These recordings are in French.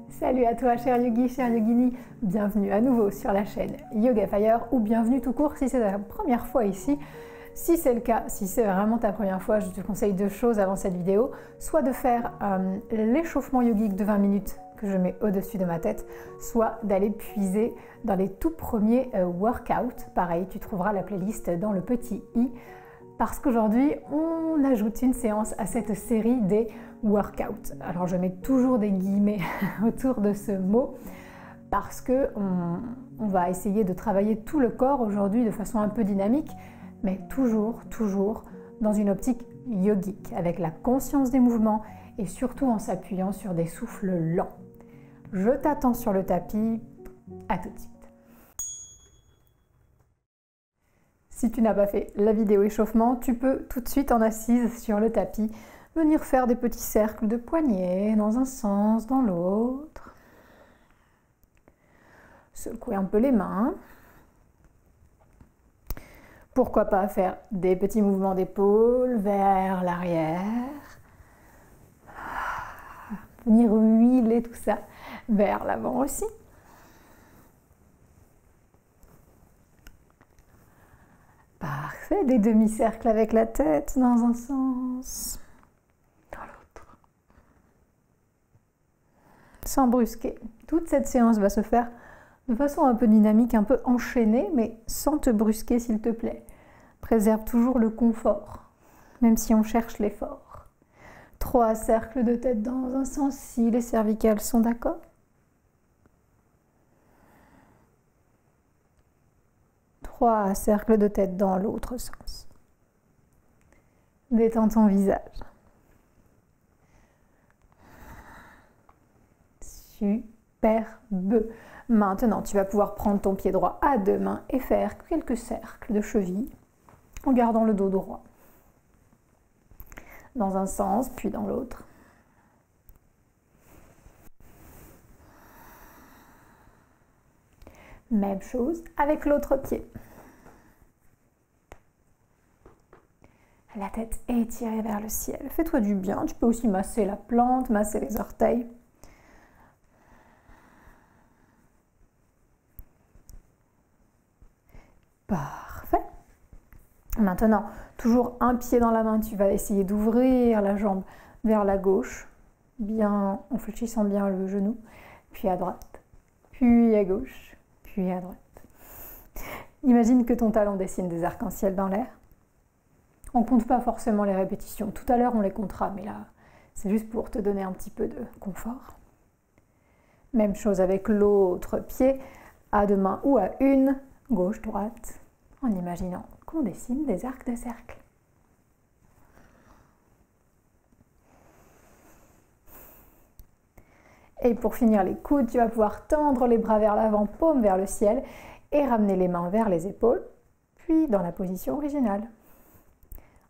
Salut à toi cher yogi, cher yogini, bienvenue à nouveau sur la chaîne Yoga Fire ou bienvenue tout court si c'est ta première fois ici. Si c'est le cas, si c'est vraiment ta première fois, je te conseille deux choses avant cette vidéo. Soit de faire l'échauffement yogique de 20 minutes que je mets au-dessus de ma tête, soit d'aller puiser dans les tout premiers workouts. Pareil, tu trouveras la playlist dans le petit i. Parce qu'aujourd'hui, on ajoute une séance à cette série des workouts. Alors je mets toujours des guillemets autour de ce mot parce que on va essayer de travailler tout le corps aujourd'hui de façon un peu dynamique, mais toujours dans une optique yogique, avec la conscience des mouvements et surtout en s'appuyant sur des souffles lents. Je t'attends sur le tapis, à tout de suite. Si tu n'as pas fait la vidéo échauffement, tu peux tout de suite en assise sur le tapis venir faire des petits cercles de poignets dans un sens, dans l'autre. Secouer un peu les mains. Pourquoi pas faire des petits mouvements d'épaule vers l'arrière. Venir huiler tout ça vers l'avant aussi. Parfait, des demi-cercles avec la tête dans un sens, dans l'autre. Sans brusquer. Toute cette séance va se faire de façon un peu dynamique, un peu enchaînée, mais sans te brusquer s'il te plaît. Préserve toujours le confort, même si on cherche l'effort. 3 cercles de tête dans un sens si les cervicales sont d'accord. 3 cercles de tête dans l'autre sens. Détends ton visage. Superbe. Maintenant, tu vas pouvoir prendre ton pied droit à 2 mains et faire quelques cercles de cheville en gardant le dos droit. Dans un sens, puis dans l'autre. Même chose avec l'autre pied. La tête étirée vers le ciel. Fais-toi du bien. Tu peux aussi masser la plante, masser les orteils. Parfait. Maintenant, toujours un pied dans la main. Tu vas essayer d'ouvrir la jambe vers la gauche, bien en fléchissant bien le genou. Puis à droite, puis à gauche, puis à droite. Imagine que ton talon dessine des arcs-en-ciel dans l'air. On ne compte pas forcément les répétitions. Tout à l'heure, on les comptera, mais là, c'est juste pour te donner un petit peu de confort. Même chose avec l'autre pied, à 2 mains ou à 1, gauche-droite, en imaginant qu'on dessine des arcs de cercle. Et pour finir les coudes, tu vas pouvoir tendre les bras vers l'avant, paume vers le ciel, et ramener les mains vers les épaules, puis dans la position originale,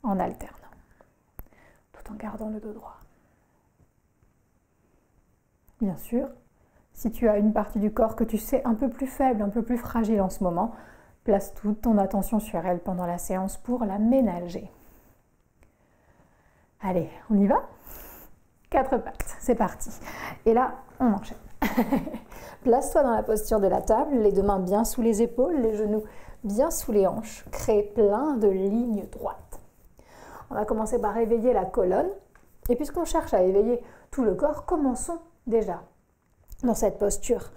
en alternant, tout en gardant le dos droit. Bien sûr, si tu as une partie du corps que tu sais un peu plus faible, un peu plus fragile en ce moment, place toute ton attention sur elle pendant la séance pour la ménager. Allez, on y va? 4 pattes, c'est parti. Et là, on enchaîne. Place-toi dans la posture de la table, les 2 mains bien sous les épaules, les genoux bien sous les hanches. Crée plein de lignes droites. On va commencer par éveiller la colonne. Et puisqu'on cherche à éveiller tout le corps, commençons déjà dans cette posture.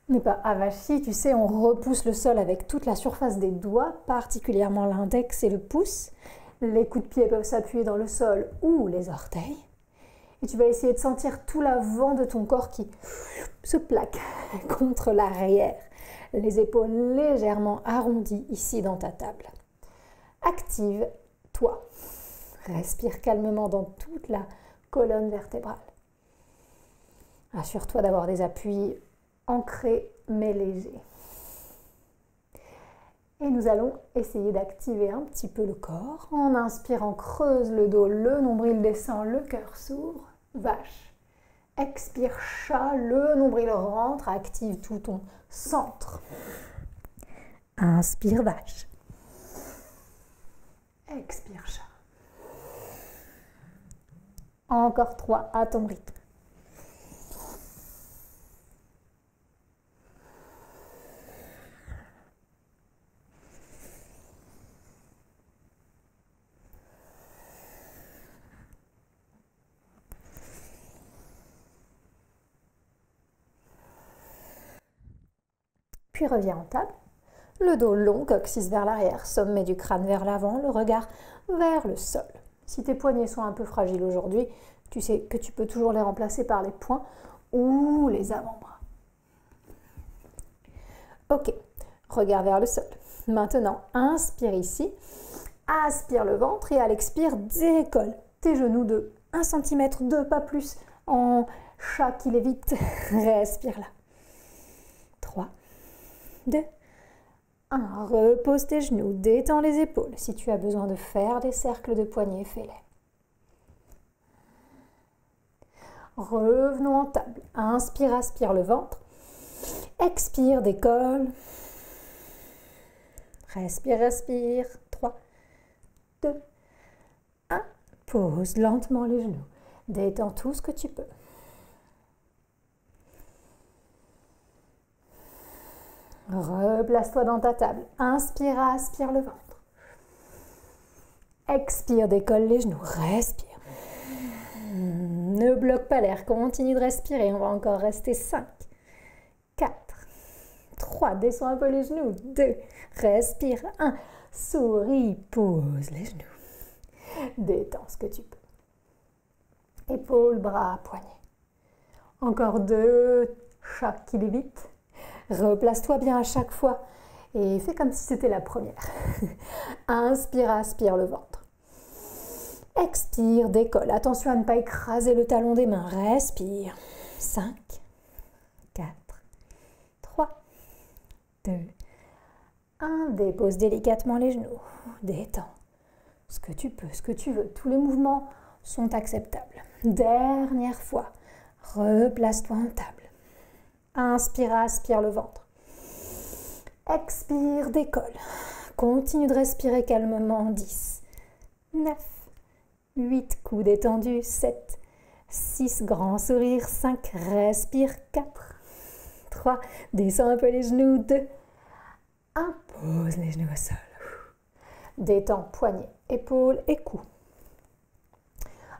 On n'est pas avachi, tu sais, on repousse le sol avec toute la surface des doigts, particulièrement l'index et le pouce. Les coups de pied peuvent s'appuyer dans le sol ou les orteils. Et tu vas essayer de sentir tout l'avant de ton corps qui se plaque contre l'arrière. Les épaules légèrement arrondies ici dans ta table. Active-toi. Respire calmement dans toute la colonne vertébrale. Assure-toi d'avoir des appuis ancrés mais légers. Et nous allons essayer d'activer un petit peu le corps. En inspirant, creuse le dos, le nombril descend, le cœur s'ouvre. Vache. Expire, chat, le nombril rentre, active tout ton centre. Inspire, vache. Expire chat. Encore 3 à ton rythme. Puis reviens en table. Le dos long, coccyx vers l'arrière, sommet du crâne vers l'avant, le regard vers le sol. Si tes poignets sont un peu fragiles aujourd'hui, tu sais que tu peux toujours les remplacer par les poings ou les avant-bras. Ok, regard vers le sol. Maintenant, inspire ici, aspire le ventre et à l'expire, décolle tes genoux de 1 cm, 2 pas plus, en chat qui lévite. Respire là. 3, 2, 1. Repose tes genoux, détends les épaules. Si tu as besoin de faire des cercles de poignets, fais-les. Revenons en table. Inspire, aspire le ventre. Expire, décolle. Respire, respire. 3, 2, 1. Pose lentement les genoux. Détends tout ce que tu peux. Replace-toi dans ta table. Inspire, aspire le ventre. Expire, décolle les genoux. Respire. Ne bloque pas l'air. Continue de respirer. On va encore rester 5, 4, 3. Descends un peu les genoux. 2. Respire. 1. Souris. Pose les genoux. Détends ce que tu peux. Épaules, bras, poignets. Encore 2. Chat qui lévite. Replace-toi bien à chaque fois et fais comme si c'était la première. Inspire, aspire le ventre. Expire, décolle. Attention à ne pas écraser le talon des mains. Respire. 5, 4, 3, 2, 1. Dépose délicatement les genoux. Détends ce que tu peux, ce que tu veux. Tous les mouvements sont acceptables. Dernière fois. Replace-toi en table. Inspire, aspire le ventre. Expire, décolle. Continue de respirer calmement. 10, 9, 8, coudes détendus. 7, 6, grand sourire. 5, respire. 4, 3, descends un peu les genoux. 2, 1, pose les genoux au sol. Détends poignets, épaules et cou.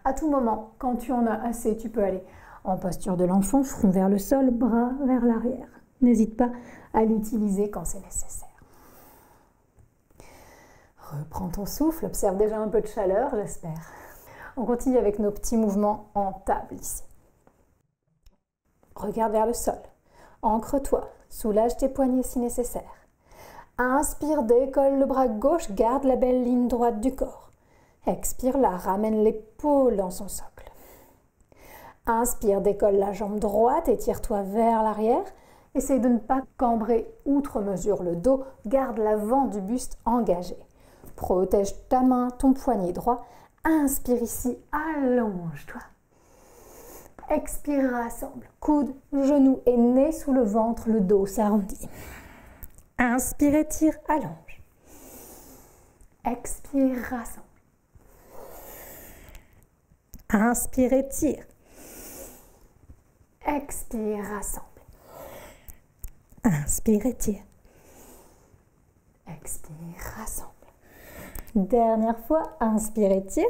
À tout moment, quand tu en as assez, tu peux aller en posture de l'enfant, front vers le sol, bras vers l'arrière. N'hésite pas à l'utiliser quand c'est nécessaire. Reprends ton souffle, observe déjà un peu de chaleur, j'espère. On continue avec nos petits mouvements en table ici. Regarde vers le sol. Ancre-toi, soulage tes poignets si nécessaire. Inspire, décolle le bras gauche, garde la belle ligne droite du corps. Expire là, ramène l'épaule dans son socle. Inspire, décolle la jambe droite, étire-toi vers l'arrière. Essaye de ne pas cambrer outre mesure le dos. Garde l'avant du buste engagé. Protège ta main, ton poignet droit. Inspire ici, allonge-toi. Expire, rassemble. Coude, genou et nez sous le ventre, le dos s'arrondit. Inspire, étire, allonge. Expire, rassemble. Inspire, étire. Expire, rassemble. Inspire, étire. Expire, rassemble. Dernière fois, inspire, étire.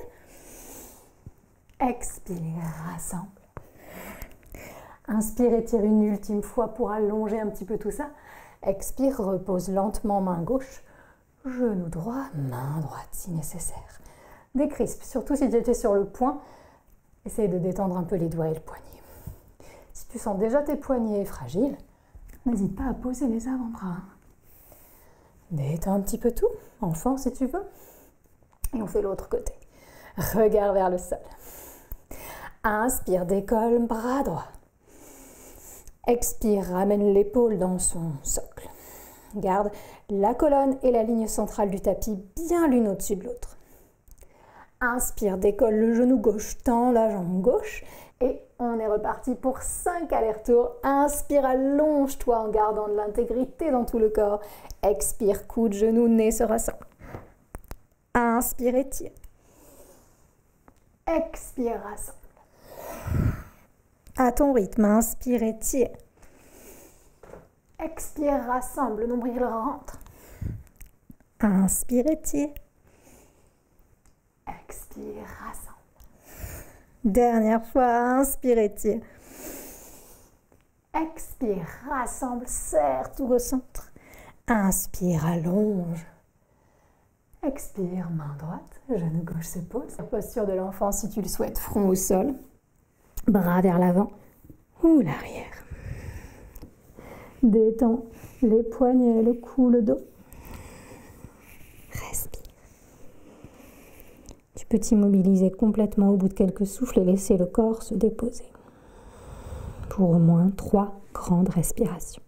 Expire, rassemble. Inspire, étire une ultime fois pour allonger un petit peu tout ça. Expire, repose lentement, main gauche, genou droit, main droite si nécessaire. Décrispe, surtout si tu étais sur le poing. Essaye de détendre un peu les doigts et le poignet. Si tu sens déjà tes poignets fragiles, n'hésite pas à poser les avant-bras. Détends un petit peu tout, enfant si tu veux. Et on fait l'autre côté. Regard vers le sol. Inspire, décolle, bras droit. Expire, ramène l'épaule dans son socle. Garde la colonne et la ligne centrale du tapis bien l'une au-dessus de l'autre. Inspire, décolle le genou gauche, tends la jambe gauche. Et on est reparti pour 5 allers-retours. Inspire, allonge-toi en gardant de l'intégrité dans tout le corps. Expire, coude, genou, nez se rassemble. 1, Inspire, étire. Expire, rassemble. À ton rythme, inspire, étire. Expire, rassemble, le nombril rentre. Inspire, étire. Expire, rassemble. Dernière fois, inspire, étire. Expire, rassemble, serre, tout recentre. Inspire, allonge. Expire, main droite, genou gauche se pose. La posture de l'enfant si tu le souhaites, front au sol. Bras vers l'avant ou l'arrière. Détends les poignets, le cou, le dos. Respire. Tu peux t'immobiliser complètement au bout de quelques souffles et laisser le corps se déposer. Pour au moins 3 grandes respirations.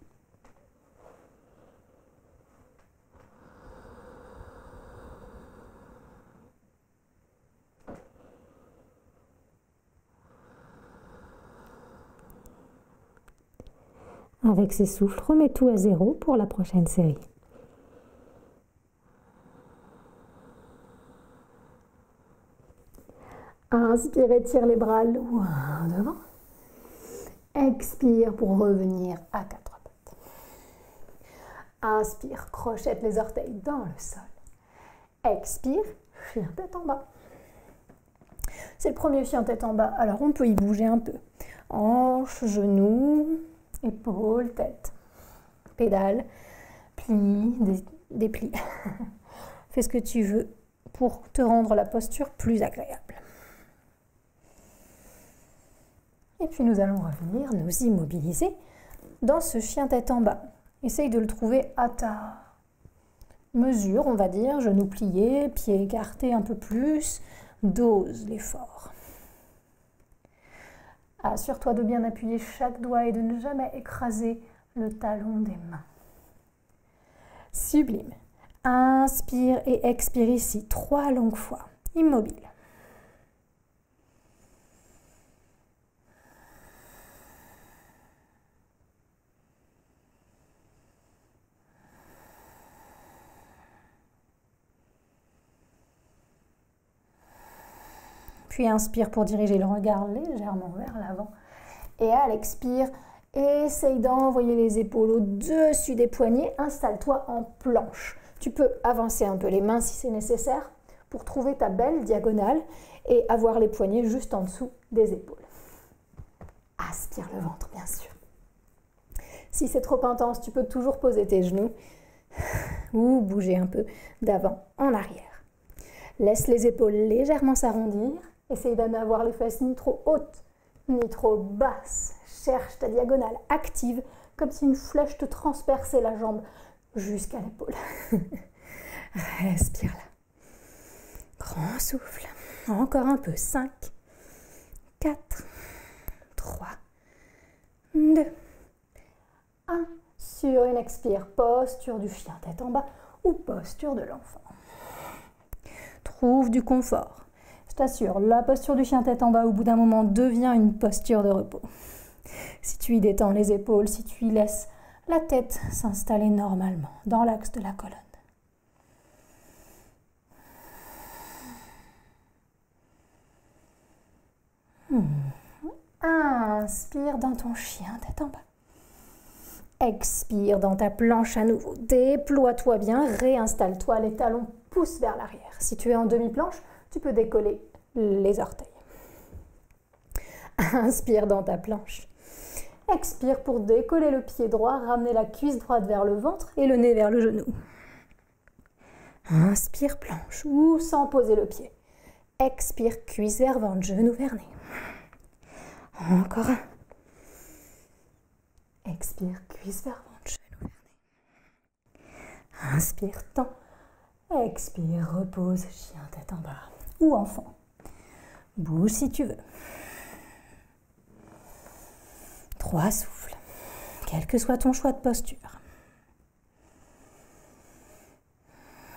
Avec ces souffles, remets tout à zéro pour la prochaine série. Inspire, étire les bras loin devant. Expire pour revenir à 4 pattes. Inspire, crochette les orteils dans le sol. Expire, chien tête en bas. C'est le premier chien tête en bas, alors on peut y bouger un peu. Hanches, genoux, épaules, tête. Pédale, plie, déplie. Fais ce que tu veux pour te rendre la posture plus agréable. Et puis nous allons revenir nous immobiliser dans ce chien tête en bas. Essaye de le trouver à ta mesure, on va dire, genoux pliés, pieds écartés un peu plus, dose l'effort. Assure-toi de bien appuyer chaque doigt et de ne jamais écraser le talon des mains. Sublime. Inspire et expire ici 3 longues fois, immobile. Puis inspire pour diriger le regard légèrement vers l'avant. Et à l'expire, essaye d'envoyer les épaules au-dessus des poignets. Installe-toi en planche. Tu peux avancer un peu les mains si c'est nécessaire pour trouver ta belle diagonale et avoir les poignets juste en dessous des épaules. Aspire le ventre, bien sûr. Si c'est trop intense, tu peux toujours poser tes genoux ou bouger un peu d'avant en arrière. Laisse les épaules légèrement s'arrondir. Essaye de n'avoir les fesses ni trop hautes, ni trop basses. Cherche ta diagonale active, comme si une flèche te transperçait la jambe jusqu'à l'épaule. Respire là. Grand souffle. Encore un peu. 5, 4, 3, 2, 1. Sur une expire, posture du chien tête en bas ou posture de l'enfant. Trouve du confort. Je t'assure, la posture du chien tête en bas au bout d'un moment devient une posture de repos. Si tu y détends les épaules, si tu y laisses la tête s'installer normalement dans l'axe de la colonne. Inspire dans ton chien tête en bas. Expire dans ta planche à nouveau. Déploie-toi bien, réinstalle-toi, les talons poussent vers l'arrière. Si tu es en demi-planche, tu peux décoller les orteils. Inspire dans ta planche. Expire pour décoller le pied droit, ramener la cuisse droite vers le ventre et le nez vers le genou. Inspire planche ou sans poser le pied. Expire cuisse vers ventre, genou vers nez. Encore un. Expire cuisse vers ventre, genou vers nez. Inspire tend. Expire repose, chien tête en bas ou enfant. Bouge si tu veux. 3 souffles, quel que soit ton choix de posture.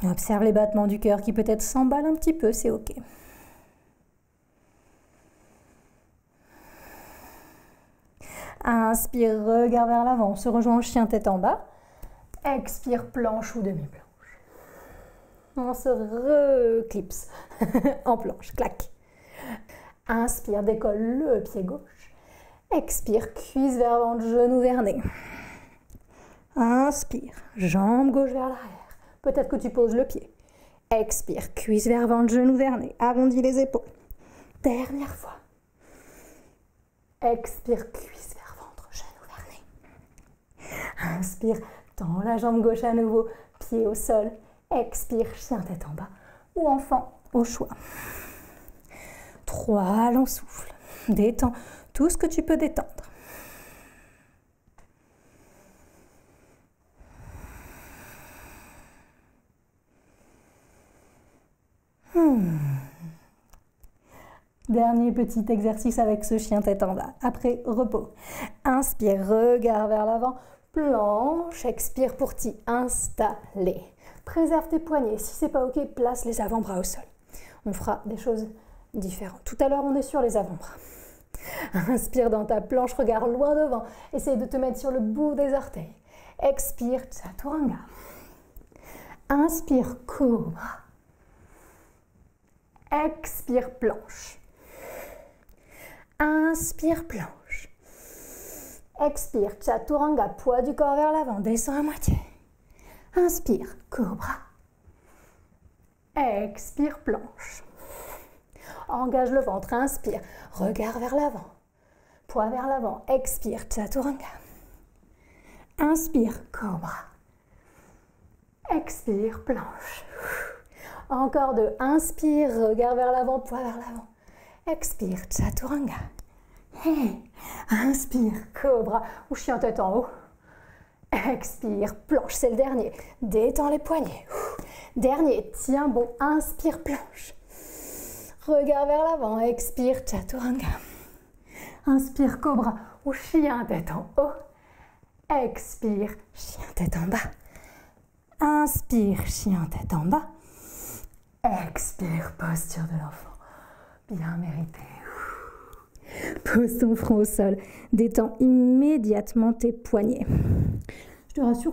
Observe les battements du cœur qui peut-être s'emballent un petit peu, c'est ok. Inspire, regard vers l'avant, on se rejoint au chien tête en bas. Expire, planche ou demi-planche. On se reclipse en planche, clac. Inspire, décolle le pied gauche. Expire, cuisse vers ventre, genou vers nez. Inspire, jambe gauche vers l'arrière. Peut-être que tu poses le pied. Expire, cuisse vers ventre, genou vers nez. Arrondis les épaules. Dernière fois. Expire, cuisse vers ventre, genou vers nez. Inspire, tends la jambe gauche à nouveau, pied au sol. Expire, chien tête en bas ou enfant au choix. 3, long souffle. Détends tout ce que tu peux détendre. Dernier petit exercice avec ce chien tête en bas. Après, repos. Inspire, regard vers l'avant. Planche, expire pour t'y installer. Préserve tes poignets. Si c'est pas ok, place les avant-bras au sol. On fera des choses différentes. Tout à l'heure, on est sur les avant-bras. Inspire dans ta planche, regarde loin devant. Essaye de te mettre sur le bout des orteils. Expire, Chaturanga. Inspire, cobra. Expire, planche. Inspire, planche. Expire, Chaturanga, poids du corps vers l'avant, descends à moitié. Inspire, cobra. Expire, planche. Engage le ventre, inspire, regard vers l'avant. Poids vers l'avant, expire, Chaturanga. Inspire, cobra. Expire, planche. Encore 2, inspire, regard vers l'avant, poids vers l'avant. Expire, Chaturanga. Inspire, cobra ou chien tête en haut. Expire, planche, c'est le dernier. Détends les poignets. Dernier, tiens bon, inspire, planche. Regard vers l'avant, expire, Chaturanga. Inspire, cobra ou chien tête en haut. Expire, chien tête en bas. Inspire, chien tête en bas. Expire, posture de l'enfant. Bien mérité. Pose ton front au sol. Détends immédiatement tes poignets. Je te rassure,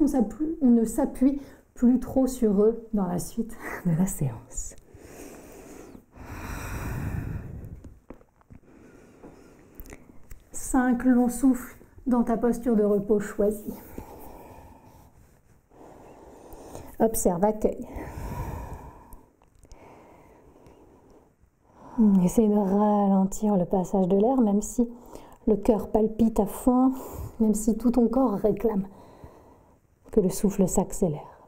on ne s'appuie plus trop sur eux dans la suite de la séance. Cinq longs souffles dans ta posture de repos choisie. Observe, accueille. Essaye de ralentir le passage de l'air, même si le cœur palpite à fond, même si tout ton corps réclame que le souffle s'accélère.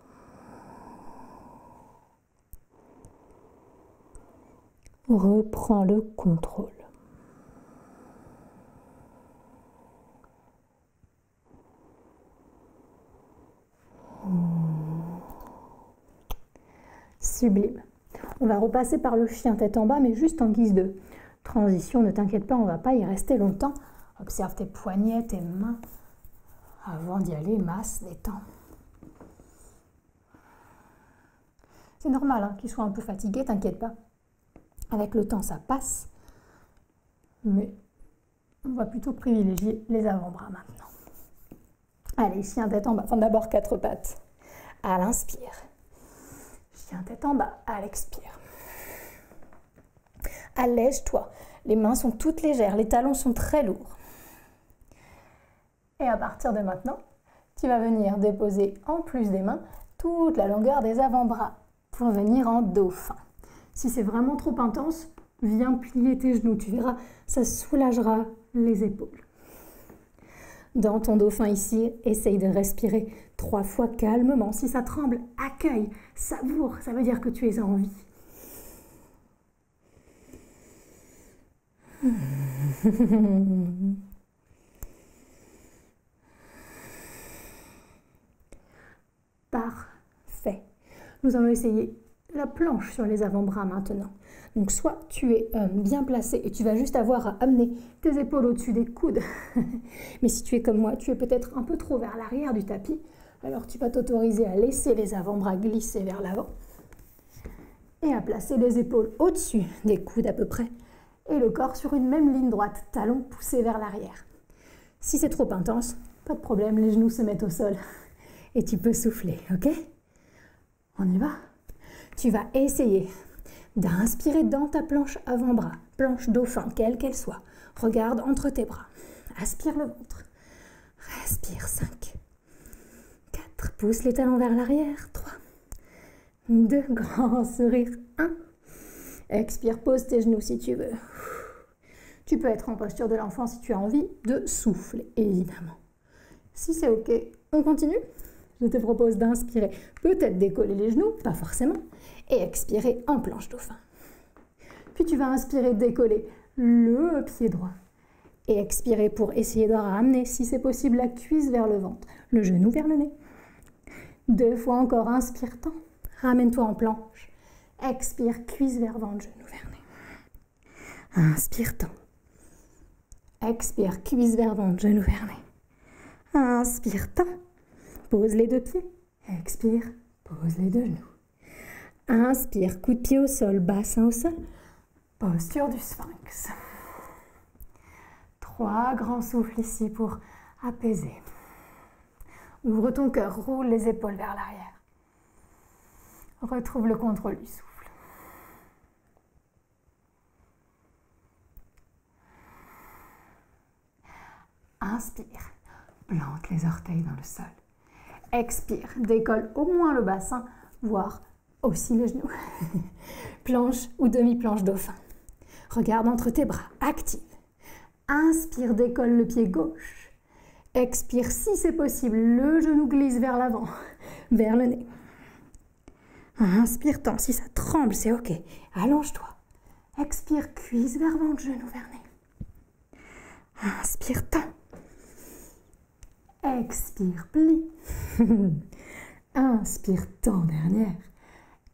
Reprends le contrôle. Sublime. On va repasser par le chien tête en bas, mais juste en guise de transition. Ne t'inquiète pas, on ne va pas y rester longtemps. Observe tes poignets, tes mains. Avant d'y aller, masse, détends. C'est normal hein, qu'ils soient un peu fatigués, t'inquiète pas. Avec le temps, ça passe. Mais on va plutôt privilégier les avant-bras maintenant. Allez, chien tête en bas. Enfin, d'abord 4 pattes. À l'inspire. Chien tête en bas, à l'expire. Allège-toi. Les mains sont toutes légères, les talons sont très lourds. Et à partir de maintenant, tu vas venir déposer en plus des mains toute la longueur des avant-bras pour venir en dauphin. Si c'est vraiment trop intense, viens plier tes genoux. Tu verras, ça soulagera les épaules. Dans ton dauphin ici, essaye de respirer 3 fois calmement. Si ça tremble, accueille, savoure, ça veut dire que tu es en vie. Parfait. Nous allons essayer la planche sur les avant-bras maintenant. Donc soit tu es bien placé et tu vas juste avoir à amener tes épaules au-dessus des coudes. Mais si tu es comme moi, tu es peut-être un peu trop vers l'arrière du tapis. Alors tu vas t'autoriser à laisser les avant-bras glisser vers l'avant et à placer les épaules au-dessus des coudes à peu près et le corps sur une même ligne droite, talons poussés vers l'arrière. Si c'est trop intense, pas de problème, les genoux se mettent au sol et tu peux souffler, ok? On y va? Tu vas essayer d'inspirer dans ta planche avant-bras, planche dauphin, quelle qu'elle soit. Regarde entre tes bras. Aspire le ventre. Respire, 5, 4, pousse les talons vers l'arrière, 3, 2, grand sourire, 1. Expire, pose tes genoux si tu veux. Tu peux être en posture de l'enfant si tu as envie de souffler, évidemment. Si c'est OK, on continue. Je te propose d'inspirer, peut-être décoller les genoux, pas forcément, et expirer en planche dauphin. Puis tu vas inspirer, décoller le pied droit. Et expirer pour essayer de ramener, si c'est possible, la cuisse vers le ventre, le genou vers le nez. 2 fois encore, inspire, tends, ramène-toi en planche. Expire, cuisse vers ventre, genou vers nez. Inspire, tends. Expire, cuisse vers ventre, genou vers nez. Inspire, tends. Pose les 2 pieds. Expire, pose les 2 genoux. Inspire, coup de pied au sol, bassin au sol. Posture du sphinx. 3 grands souffles ici pour apaiser. Ouvre ton cœur, roule les épaules vers l'arrière. Retrouve le contrôle du souffle. Inspire, plante les orteils dans le sol. Expire, décolle au moins le bassin, voire aussi les genoux. Planche ou demi-planche dauphin. Regarde entre tes bras, active. Inspire, décolle le pied gauche. Expire, si c'est possible, le genou glisse vers l'avant, vers le nez. Inspire, tends, si ça tremble, c'est OK. Allonge-toi. Expire, cuisse vers ventre, genou vers nez. Inspire, tends. Expire, plie. Inspire, tends, dernière.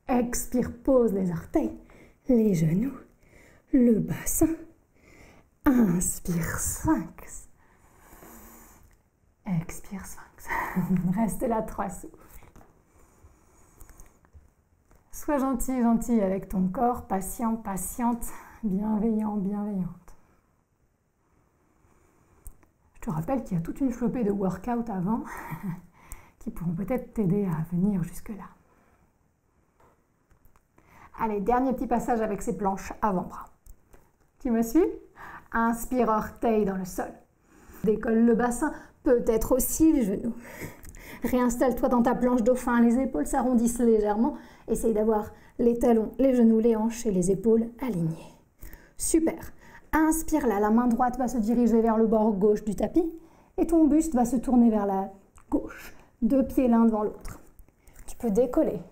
Expire, pose les orteils, les genoux, le bassin. Inspire, sphinx. Expire, sphinx. Reste là 3 souffles. Sois gentil, gentil avec ton corps, patient, patiente, bienveillant, bienveillante. Je te rappelle qu'il y a toute une flopée de workouts avant qui pourront peut-être t'aider à venir jusque-là. Allez, dernier petit passage avec ces planches avant-bras. Tu me suis? Inspire, orteil dans le sol. Décolle le bassin, peut-être aussi les genoux. Réinstalle-toi dans ta planche dauphin, les épaules s'arrondissent légèrement. Essaye d'avoir les talons, les genoux, les hanches et les épaules alignées. Super. Inspire là, la main droite va se diriger vers le bord gauche du tapis et ton buste va se tourner vers la gauche. 2 pieds l'un devant l'autre. Tu peux décoller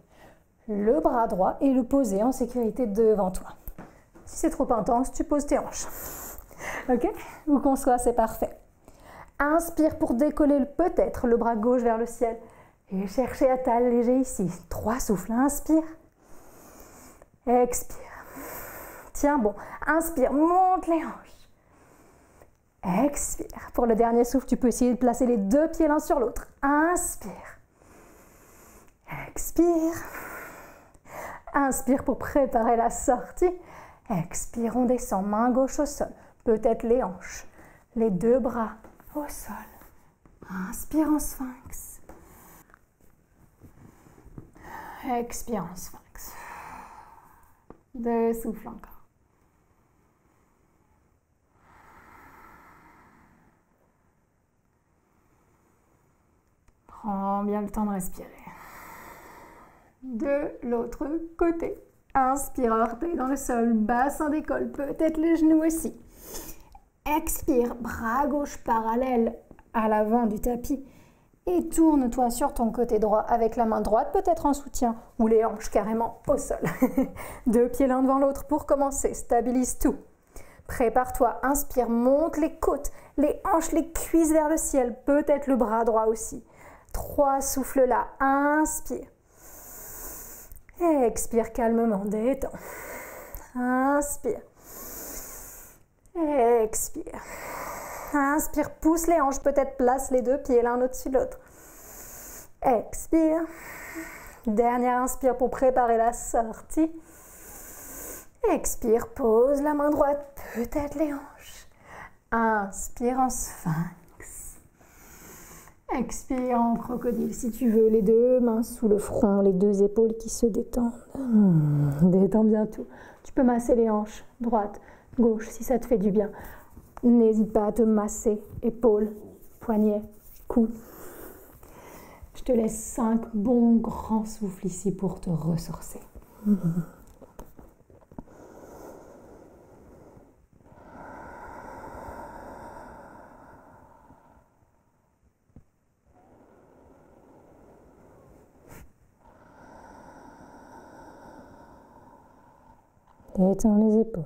le bras droit et le poser en sécurité devant toi. Si c'est trop intense, tu poses tes hanches. Ok? Où qu'on soit, c'est parfait. Inspire pour décoller peut-être le bras gauche vers le ciel et chercher à t'alléger ici. 3 souffles. Inspire. Expire. Tiens bon. Inspire, monte les hanches. Expire. Pour le dernier souffle, tu peux essayer de placer les 2 pieds l'un sur l'autre. Inspire. Expire. Inspire pour préparer la sortie. Expire, on descend, main gauche au sol. Peut-être les hanches, les 2 bras au sol. Inspire en sphinx. Expire en sphinx. 2 souffles encore. Prends bien le temps de respirer. De l'autre côté. Inspire, orteil dans le sol, bassin décolle, peut-être les genoux aussi. Expire, bras gauche parallèle à l'avant du tapis et tourne-toi sur ton côté droit avec la main droite, peut-être en soutien ou les hanches carrément au sol. 2 pieds l'un devant l'autre pour commencer, stabilise tout. Prépare-toi, inspire, monte les côtes, les hanches, les cuisses vers le ciel, peut-être le bras droit aussi. 3 souffles là, inspire. Expire calmement, détends. Inspire. Expire. Inspire, pousse les hanches, peut-être place les 2 pieds l'un au-dessus de l'autre. Expire. Dernière inspire pour préparer la sortie. Expire, pose la main droite, peut-être les hanches. Inspire en sphinx. Expire en crocodile si tu veux, les deux mains sous le front, les deux épaules qui se détendent. Détends bien tout. Tu peux masser les hanches, droite, gauche, si ça te fait du bien. N'hésite pas à te masser, épaules, poignets, cou. Je te laisse 5 bons grands souffles ici pour te ressourcer. Détends les épaules.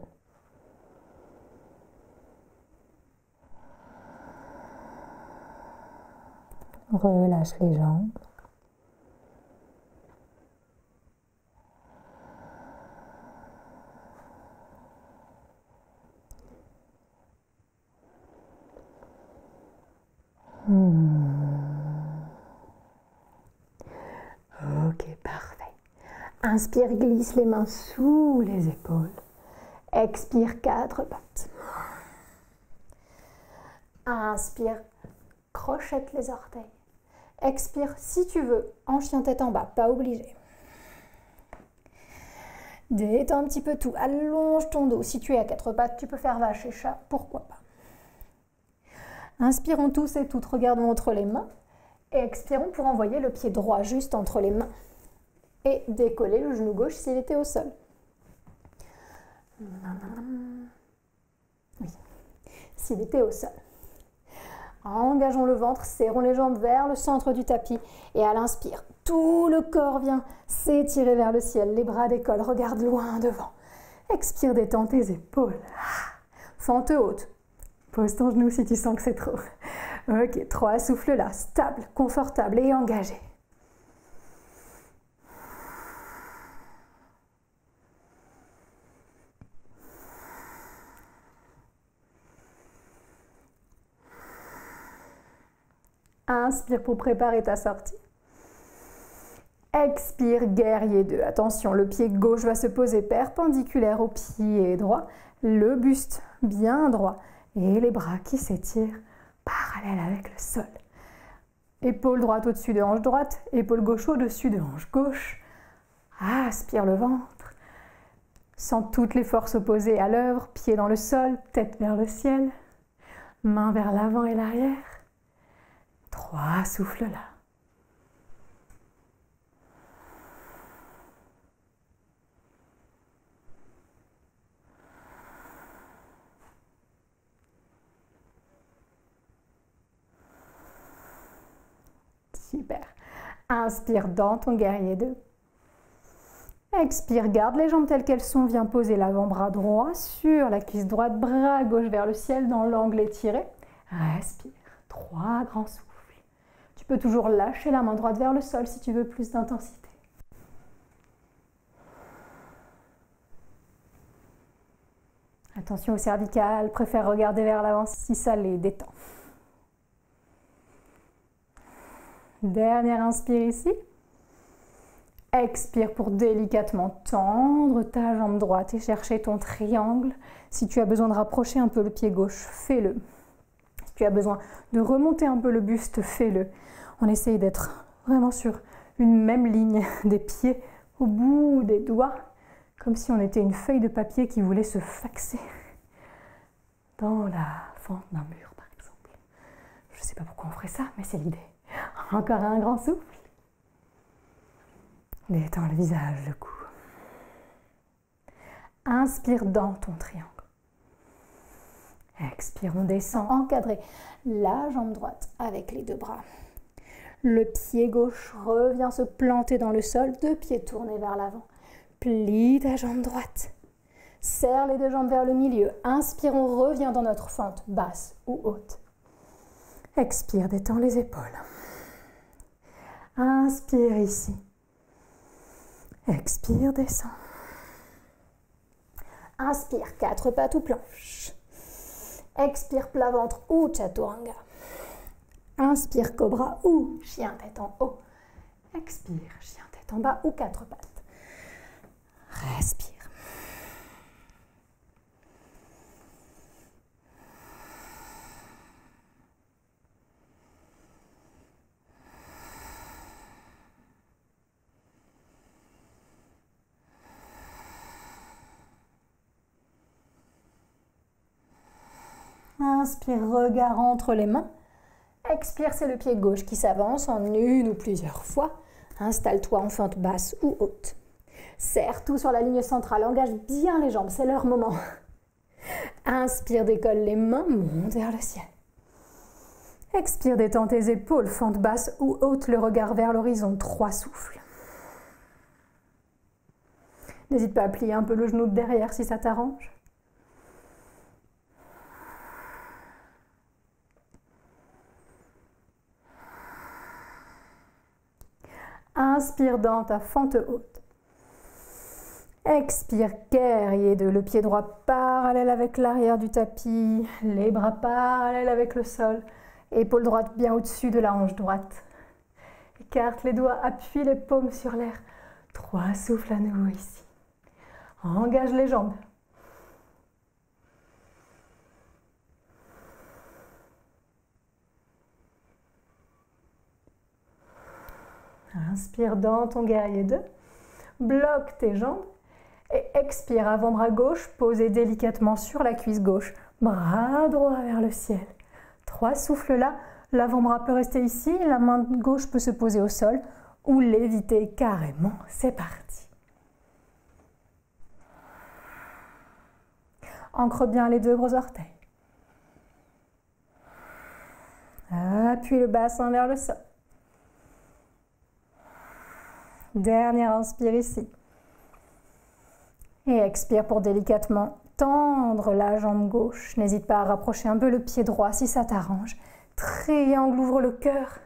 Relâche les jambes. Ok, parfait. Inspire, glisse les mains sous les épaules. Expire, 4 pattes. Inspire, crochette les orteils. Expire, si tu veux, en chien tête en bas, pas obligé. Détends un petit peu tout, allonge ton dos. Si tu es à 4 pattes, tu peux faire vache et chat, pourquoi pas. Inspirons tous et toutes, regardons entre les mains. Et expirons pour envoyer le pied droit juste entre les mains. Et décoller le genou gauche s'il était au sol. Oui, s'il était au sol. Engageons le ventre, serrons les jambes vers le centre du tapis. Et à l'inspire, tout le corps vient s'étirer vers le ciel. Les bras décollent, regarde loin devant. Expire, détends tes épaules. Fente haute. Pose ton genou si tu sens que c'est trop. Ok, 3 souffles là, stable, confortable et engagé. Inspire pour préparer ta sortie. Expire, guerrier 2. Attention, le pied gauche va se poser perpendiculaire au pied droit. Le buste bien droit. Et les bras qui s'étirent parallèles avec le sol. Épaule droite au-dessus de hanche droite. Épaule gauche au-dessus de hanche gauche. Aspire le ventre. Sens toutes les forces opposées à l'œuvre. Pied dans le sol, tête vers le ciel. Main vers l'avant et l'arrière. 3 souffles là. Super. Inspire dans ton guerrier 2. Expire, garde les jambes telles qu'elles sont. Viens poser l'avant-bras droit sur la cuisse droite, bras gauche vers le ciel dans l'angle étiré. Respire. 3 grands souffles. Tu peux toujours lâcher la main droite vers le sol si tu veux plus d'intensité. Attention au cervical, préfère regarder vers l'avant si ça les détend. Dernière inspire ici. Expire pour délicatement tendre ta jambe droite et chercher ton triangle. Si tu as besoin de rapprocher un peu le pied gauche, fais-le. Si tu as besoin de remonter un peu le buste, fais-le. On essaye d'être vraiment sur une même ligne des pieds au bout des doigts, comme si on était une feuille de papier qui voulait se faxer dans la fente d'un mur, par exemple. Je ne sais pas pourquoi on ferait ça, mais c'est l'idée. Encore un grand souffle. Détends le visage, le cou. Inspire dans ton triangle. Expire, on descend, encadré. La jambe droite avec les 2 bras. Le pied gauche revient se planter dans le sol, 2 pieds tournés vers l'avant. Plie ta jambe droite. Serre les 2 jambes vers le milieu. Inspire, on revient dans notre fente, basse ou haute. Expire, détends les épaules. Inspire ici. Expire, descends. Inspire, 4 pattes ou planche. Expire, plat ventre ou chaturanga. Inspire, cobra ou chien tête en haut. Expire, chien tête en bas ou 4 pattes. Respire. Inspire, regard entre les mains. Expire, c'est le pied gauche qui s'avance en une ou plusieurs fois. Installe-toi en fente basse ou haute. Serre tout sur la ligne centrale, engage bien les jambes, c'est leur moment. Inspire, décolle les mains, monte vers le ciel. Expire, détends tes épaules, fente basse ou haute, le regard vers l'horizon, 3 souffles. N'hésite pas à plier un peu le genou de derrière si ça t'arrange. Inspire dans ta fente haute. Expire, guerrier 2, le pied droit parallèle avec l'arrière du tapis, les bras parallèles avec le sol, épaule droite bien au-dessus de la hanche droite. Écarte les doigts, appuie les paumes sur l'air. 3 souffles à nouveau ici. Engage les jambes. Inspire dans ton guerrier 2. Bloque tes jambes. Et expire, avant-bras gauche, posé délicatement sur la cuisse gauche. Bras droit vers le ciel. 3 souffles là. L'avant-bras peut rester ici. La main gauche peut se poser au sol ou l'éviter carrément. C'est parti. Ancre bien les 2 gros orteils. Appuie le bassin vers le sol. Dernière inspire ici. Et expire pour délicatement tendre la jambe gauche. N'hésite pas à rapprocher un peu le pied droit si ça t'arrange. Triangle, ouvre le cœur.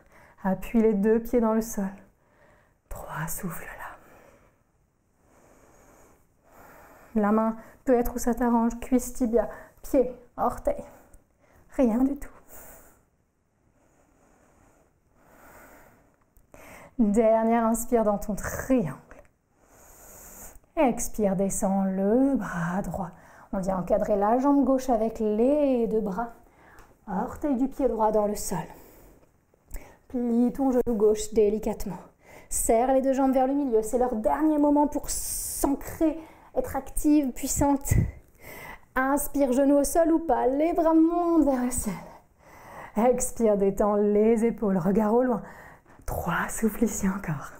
Appuie les 2 pieds dans le sol. 3 souffles là. La main peut être où ça t'arrange. Cuisse, tibia, pied, orteil. Rien du tout. Dernière inspire dans ton triangle. Expire, descends le bras droit. On vient encadrer la jambe gauche avec les 2 bras. Orteil du pied droit dans le sol. Plie ton genou gauche délicatement. Serre les 2 jambes vers le milieu. C'est leur dernier moment pour s'ancrer, être active, puissante. Inspire, genou au sol ou pas. Les bras montent vers le ciel. Expire, détends les épaules. Regard au loin. 3 souffles ici encore.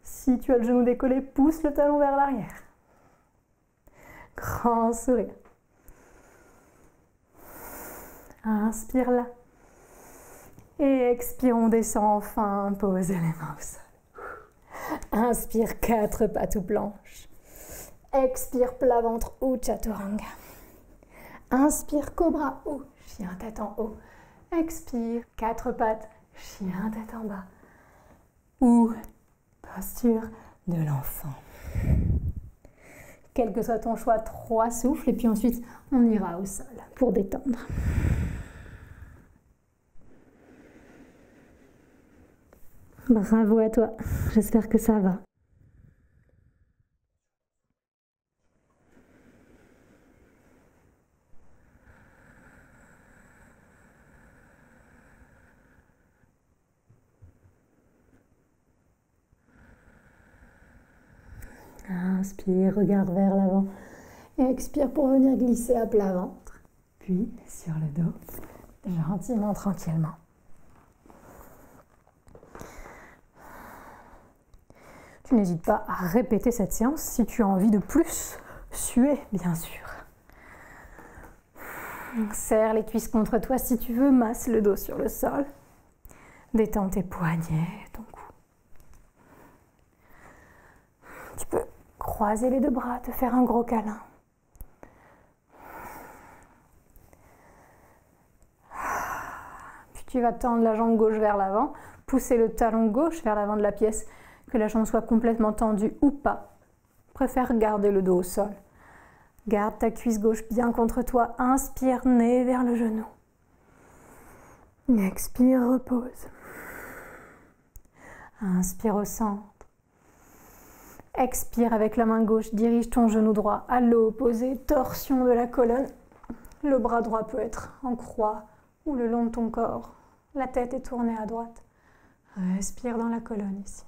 Si tu as le genou décollé, pousse le talon vers l'arrière. Grand sourire. Inspire là. Et expire, on descend enfin, pose les mains au sol. Inspire, 4 pattes ou planches. Expire, plat ventre ou chaturanga. Inspire, cobra ou chien tête en haut. Expire, 4 pattes, chien tête en bas. Ou posture de l'enfant. Quel que soit ton choix, 3 souffles et puis ensuite on ira au sol pour détendre. Bravo à toi, j'espère que ça va. Inspire, regarde vers l'avant. Et expire pour venir glisser à plat ventre. Puis sur le dos, gentiment, tranquillement. Tu n'hésites pas à répéter cette séance si tu as envie de plus suer, bien sûr. Serre les cuisses contre toi si tu veux, masse le dos sur le sol. Détends tes poignets, ton cou. Tu peux croiser les 2 bras, te faire un gros câlin. Puis tu vas tendre la jambe gauche vers l'avant, pousser le talon gauche vers l'avant de la pièce, que la jambe soit complètement tendue ou pas. Préfère garder le dos au sol. Garde ta cuisse gauche bien contre toi. Inspire, nez vers le genou. Expire, repose. Inspire au centre. Expire avec la main gauche, dirige ton genou droit à l'opposé, torsion de la colonne. Le bras droit peut être en croix ou le long de ton corps. La tête est tournée à droite. Respire dans la colonne ici.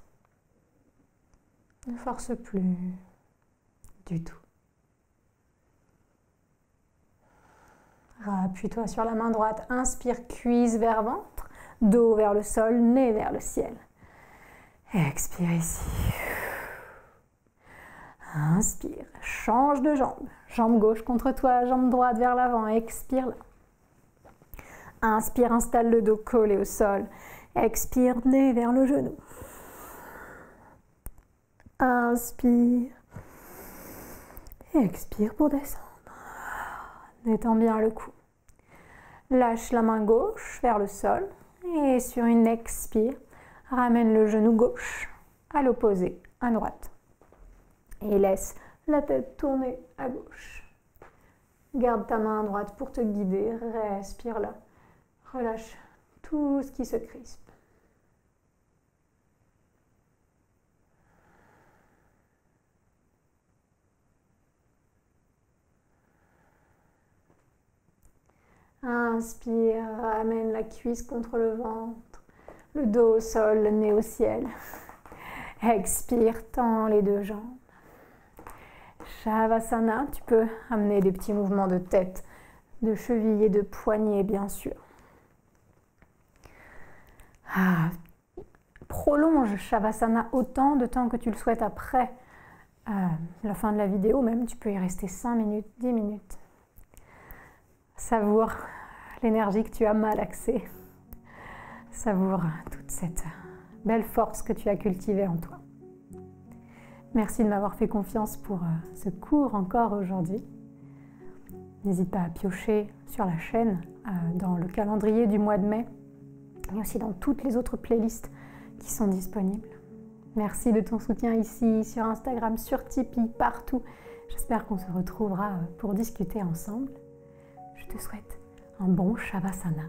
Ne force plus. du tout. Appuie-toi sur la main droite, inspire, cuisse vers ventre, dos vers le sol, nez vers le ciel. Expire ici. Inspire, change de jambe. Jambe gauche contre toi, jambe droite vers l'avant, expire là. Inspire, installe le dos collé au sol. Expire, nez vers le genou. Inspire. Expire pour descendre. Détends bien le cou. Lâche la main gauche vers le sol et sur une expire, ramène le genou gauche à l'opposé, à droite. Et laisse la tête tourner à gauche. Garde ta main droite pour te guider, respire là. Relâche tout ce qui se crispe. Inspire, ramène la cuisse contre le ventre, le dos au sol, le nez au ciel. Expire, tends les deux jambes. Shavasana, tu peux amener des petits mouvements de tête, de cheville et de poignet bien sûr. Prolonge Shavasana autant de temps que tu le souhaites après la fin de la vidéo même. Tu peux y rester 5 minutes, 10 minutes. Savoure l'énergie que tu as malaxée. Savoure toute cette belle force que tu as cultivée en toi. Merci de m'avoir fait confiance pour ce cours encore aujourd'hui. N'hésite pas à piocher sur la chaîne, dans le calendrier du mois de mai, mais aussi dans toutes les autres playlists qui sont disponibles. Merci de ton soutien ici, sur Instagram, sur Tipeee, partout. J'espère qu'on se retrouvera pour discuter ensemble. Je te souhaite un bon Shavasana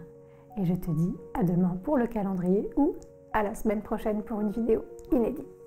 et je te dis à demain pour le calendrier ou à la semaine prochaine pour une vidéo inédite.